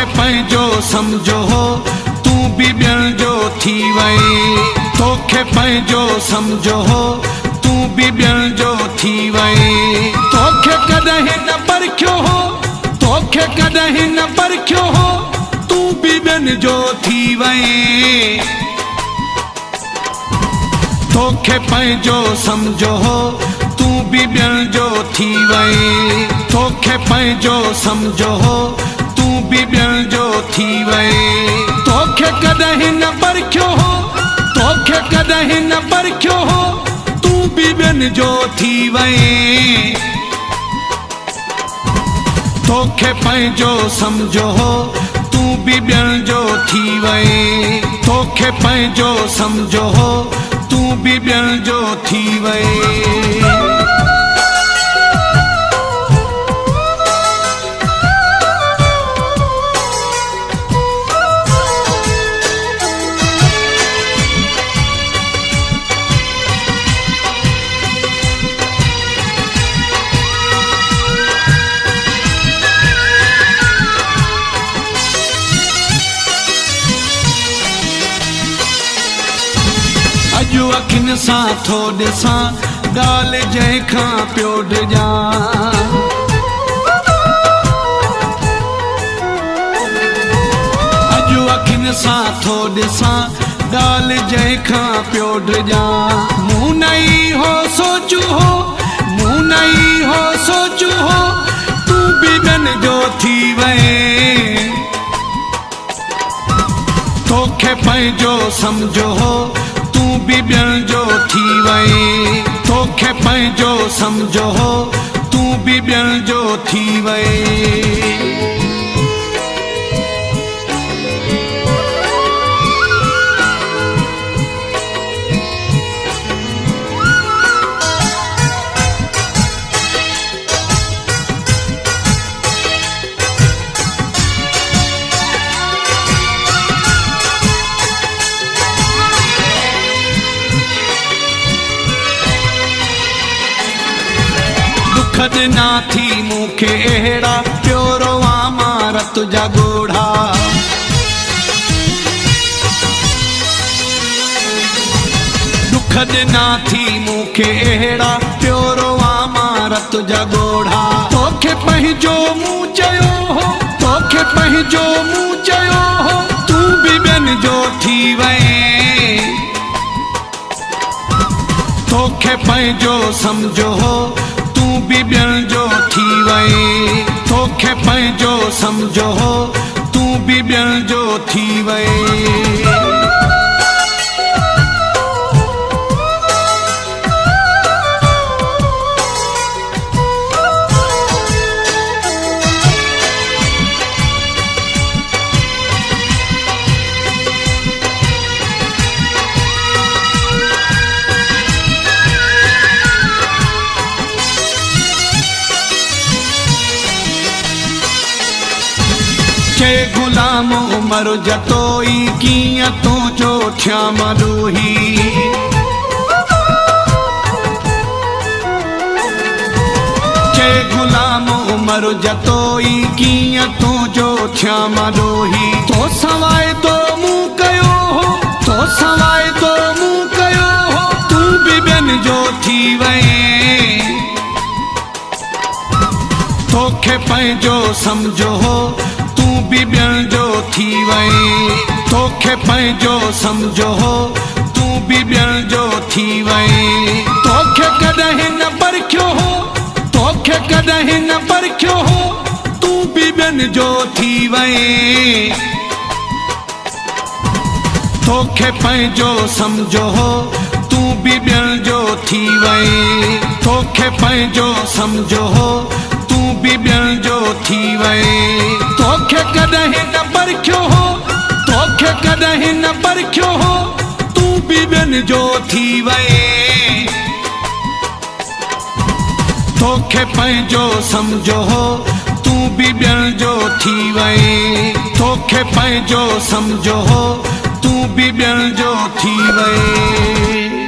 तोखे पंहिंजो समझो हो तू भी ॿियनि जो थी वई तोखे पंहिंजो समझो हो तू भी ॿियनि जो थी वई तोखे कॾहिं न परखियो हो तोखे कॾहिं न परखियो हो तू भी ॿियनि जो थी वई तोखे पंहिंजो समझो हो तू भी ॿियनि जो थी वई तोखे पंहिंजो समझो हो तू भी ॿियनि जो थी वई तोखे कॾहिं न परखियो हो तोखे कॾहिं न परखियो हो तू भी ॿियनि जो थी वई तोखे पंहिंजो समझो हो तू भी ॿियनि जो थी वई तोखे पंहिंजो समझो हो तू भी ॿियनि जो थी वई अॼु अखियुनि सां थो ॾिसां ॻाल्हि जंहिंखां पियो डिॼां अॼु अखियुनि सां थो ॾिसां ॻाल्हि जंहिंखां पियो डिॼां मूं नहीं हो सोचू हो मूं नहीं हो सोचू हो तू भी ॿियनि जो थी वई तोखे पंहिंजो समझो हो तू भी ॿियनि जो थी वई तोखे पंहिंजो समझो हो तू भी ॿियनि जो थी वई खजना थी मूंखे अहिड़ा पियो रोवां मां रत जा ॻोढ़ा दुख ॾिना थी मूंखे अहिड़ा पियो रोवां मां रत जा ॻोढ़ा तोखे पंहिंजो मूं चयो हो तोखे पंहिंजो मूं चयो हो तू भी ॿियनि जो थी वई तोखे पंहिंजो समझो हो तू भी ॿियनि जो थी वई तोखे पंहिंजो समझो हो तू भी ॿियनि जो थी वई गुलाम उमर जतोई कीअं तुंहिंजो थिया मरूही चे गुलाम उमर जतोई कीअं तुंहिंजो थिया मरूही तो सवाइ तो मूं कयो हो तो सवाइ तो मूं कयो हो तू भी ॿियनि जो थी वई तोखे पंहिंजो समझो हो तू भी ॿियनि जो थी वई तोखे पंहिंजो समझो हो तू भी ॿियनि जो थी वई तोखे कॾहिं न परखियो हो तोखे कॾहिं न परखियो हो तू भी ॿियनि जो थी वई तोखे पंहिंजो समझो हो तू भी ॿियनि जो थी वई तोखे पंहिंजो समझो हो तू भी ॿियनि जो थी वई तोखे कॾहिं न परखियो हो तोखे कॾहिं न परखियो हो तू भी ॿियनि जो थी वई तोखे पंहिंजो समझो हो तू भी ॿियनि जो थी वई तोखे पंहिंजो समझो हो तू भी ॿियनि जो थी वई